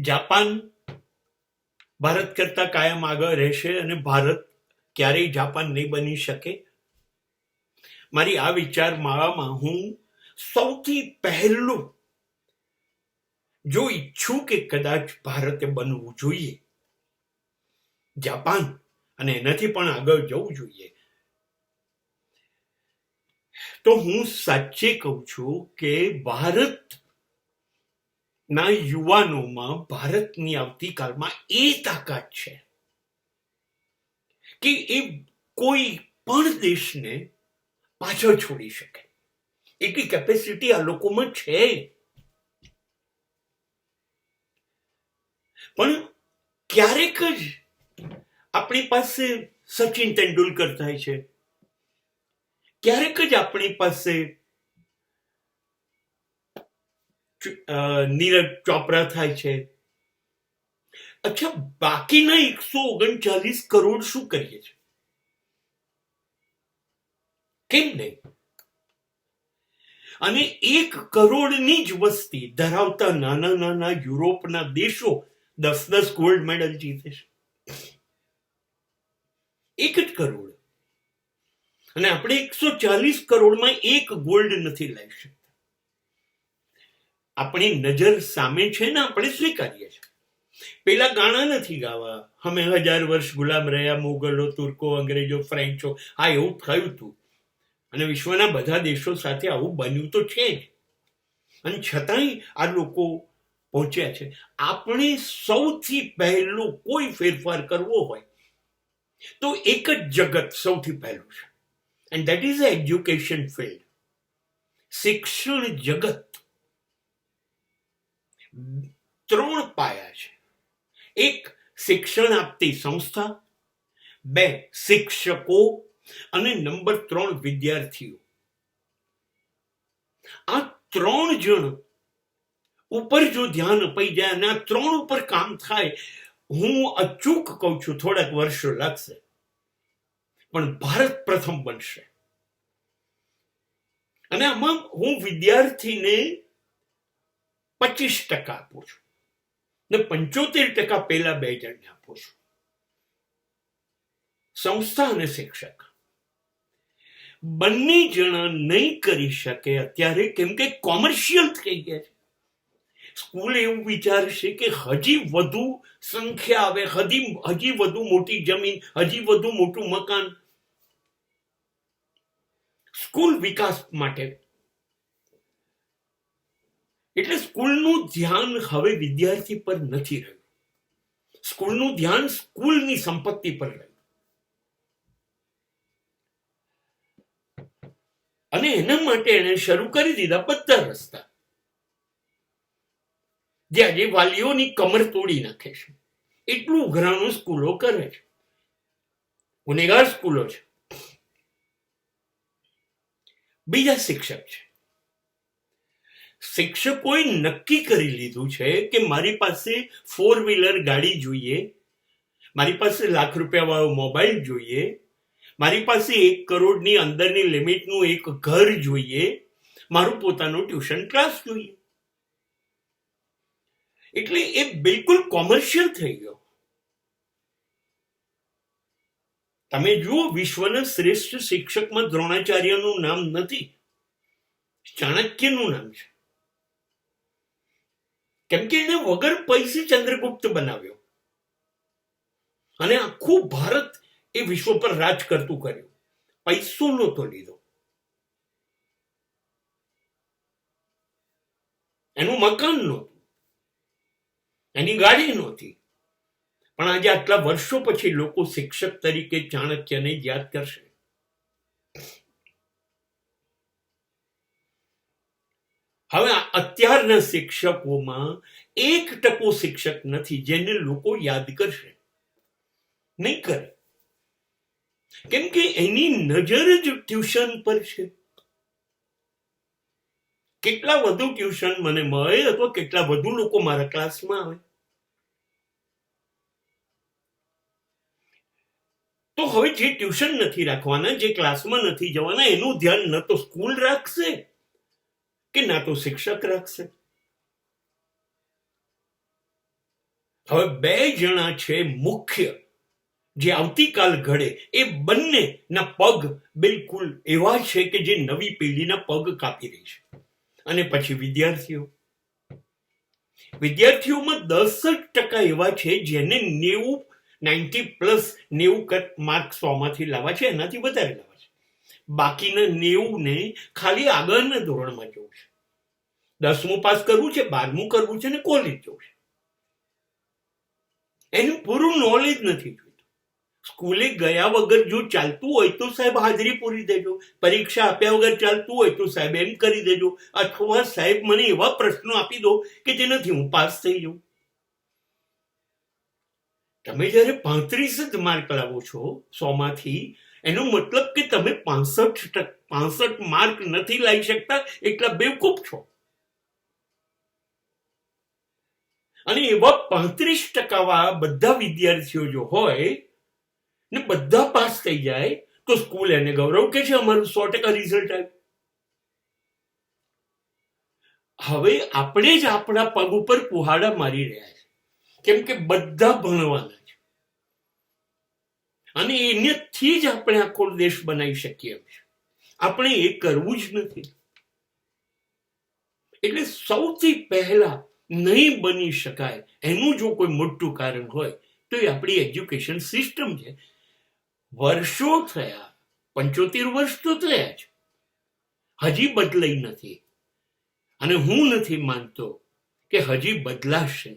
Japan Bharat કરતા કાયમ આગળ રહેશે અને ભારત ક્યારેય જાપાન નહીં બની શકે. મારી આ વિચાર માળામાં હું સૌથી પહેલું જો ઈચ્છું કે કદાચ ભારતે બનવું જોઈએ જાપાન અને એનાથી પણ આગળ જવું જોઈએ, તો હું સાચે કહું છું કે ભારતના યુવાનોમાં, ભારતની આવતીકાલમાં એ તાકાત છે કે એ કોઈ પણ દેશને પાછળ છોડી શકે. એટલી કેપેસિટી આ લોકોમાં છે. પણ ક્યારેક જ આપણી પાસે સચિન તેંડુલકર થાય છે, ક્યારેક જ આપણી પાસે નીરજ ચોપરા થાય છે. અચ્છા, બાકીના 139 કરોડ શું કરીએ છીએ? કેમ નહીં? અને 1 કરોડની જ વસ્તી ધરાવતા નાના નાના યુરોપના દેશો 10 ગોલ્ડ મેડલ જીતે છે. 1 જ કરોડ, અને આપણે 140 કરોડમાં 1 ગોલ્ડ નથી લઈ શકતા. આપણી નજર સામે છે ને, આપણે સ્વીકારીએ છીએ. પેલા ગાણા નથી ગાવા, અમે 1000 વર્ષ ગુલામ રહ્યા, મુગલો, તુર્કો, અંગ્રેજો, ફ્રેન્ચો. હા, એવું થયું હતું અને વિશ્વના બધા દેશો સાથે આવું બન્યું તો છે જ, અને છતાંય આ લોકો પહોંચ્યા છે. આપણે સૌથી પહેલું કોઈ ફેરફાર કરવો હોય તો એક જ જગત સૌથી પહેલું છે, and that is education field. શિક્ષણ જગત. 3 પાયા છે. 1, શિક્ષણ આપતી સંસ્થા. 2, શિક્ષકો. અને નંબર 3, વિદ્યાર્થીઓ. આ 3 જણ ઉપર જો ધ્યાન અપાઈ જાય અને આ 3 ઉપર કામ થાય, હું અચૂક કહું છું, થોડાક વર્ષો લાગશે પણ ભારત પ્રથમ બનશે. અને આમાં હું વિદ્યાર્થીને 25% આપું છું ને 75% પેલા 2 જણને આપું છું, સંસ્થા અને શિક્ષક. બંને જણા નહીં કરી શકે અત્યારે, કેમ કે કોમર્શિયલ થઈ ગયા છે. સ્કૂલ એવું વિચારશે કે હજી વધુ સંખ્યા આવે, હજી વધુ મોટી જમીન, હજી વધુ મોટું મકાન. સ્કૂલ વિકાસ માટે. એટલે સ્કૂલનું ધ્યાન હવે વિદ્યાર્થી પર નથી રહ્યું, સ્કૂલનું ધ્યાન સ્કૂલની સંપત્તિ પર રહ્યું. અને એના માટે એને શરૂ કરી દીધા બધા રસ્તા, જે આજે વાલીઓની કમર તોડી નાખે છે. એટલું ઉઘરાણું સ્કૂલો કરે છે, ગુનેગાર સ્કૂલો છે. બીજા શિક્ષક છે. શિક્ષકોએ નક્કી કરી લીધું છે કે મારી પાસે 4 વ્હીલર ગાડી જોઈએ, મારી પાસે ₹1,00,000 વાળો મોબાઈલ જોઈએ, મારી પાસે 1 કરોડની અંદરની લિમિટનું એક ઘર જોઈએ, મારું પોતાનું ટ્યુશન ક્લાસ જોઈએ. એટલે એ બિલકુલ કોમર્શિયલ થઈ ગયો. તમે જુઓ, વિશ્વના શ્રેષ્ઠ શિક્ષકમાં દ્રોણાચાર્યનું નામ નથી, ચાણક્યનું નામ છે. કેમ કે એને વગર પૈસે ચંદ્રગુપ્ત બનાવ્યો અને આખું ભારત એ વિશ્વ પર રાજ કરતું કર્યું. પૈસો નહોતો લીધો, એનું મકાન નહોતું, એની ગાડી નહોતી. પણ આજે આટલા વર્ષો પછી લોકો શિક્ષક તરીકે ચાણક્યને યાદ કરશે. હવે અત્યારના શિક્ષકોમાં 1% શિક્ષક નથી જેને લોકો યાદ કરશે. નહીં કરે, કેમ કે એની નજર જ ટ્યુશન પર છે. કેટલા વધુ ટ્યુશન મને મળે અથવા કેટલા વધુ લોકો મારા ક્લાસમાં આવે, તો હવે જે ટ્યુશન નથી રાખવાના, જે ક્લાસમાં નથી જવાના, એનું ધ્યાન ન તો સ્કૂલ રાખશે કે ના તો શિક્ષક રાખશે. હવે બે જણા છે મુખ્ય, જે આવતીકાલ ઘડે, એ બંનેના પગ બિલકુલ એવા છે કે જે નવી પેઢીના પગ કાપી રહી છે. અને પછી વિદ્યાર્થીઓમાં 10% એવા છે જેને 90+ માર્ક 100માંથી લાવવા છે, એનાથી વધારે લાવવા છે. બાકીના 90ને ખાલી આગળના ધોરણમાં જવું છે, 10મું પાસ કરવું છે, 12મું કરવું છે ને કોલેજ જવું છે. એનું પૂરું નોલેજ નથી જોઈતું. સ્કૂલે ગયા વગર જો ચાલતું હોય તો સાહેબ હાજરી પૂરી દેજો, પરીક્ષા આપ્યા વગર ચાલતું હોય તો સાહેબ એમ કરી દેજો, અથવા સાહેબ મને એવા પ્રશ્નો આપી દો કે જેનાથી હું પાસ થઈ જાઉં. તમે જયારે 35 જ માર્ક લાવો છો 100માંથી, એનો મતલબ કે તમે 65 માર્ક નથી લાવી શકતા એટલા બેવકૂફ છો. અને એવા 35% વાળા બધા વિદ્યાર્થીઓ જો હોય ને બધા પાસ થઈ જાય તો સ્કૂલ એને ગૌરવ કે છે અમારું 100% રિઝલ્ટ આવ્યું. હવે આપણે જ આપણા પગ ઉપર કુહાડા મારી રહ્યા છે, કેમ કે બધા ભણવાના છે અને એનાથી જ આપણે આખો દેશ બનાવી શકીએ એમ છે. આપણે એ કરવું જ નથી. એટલે સૌથી પહેલા નહીં બની શકાય એનું જો કોઈ મોટું કારણ હોય તો એ આપણી એજ્યુકેશન સિસ્ટમ છે. વર્ષો થયા, 75 વર્ષ તો થયા છે, હજી બદલાઈ નથી. અને હું નથી માનતો કે હજી બદલાશે.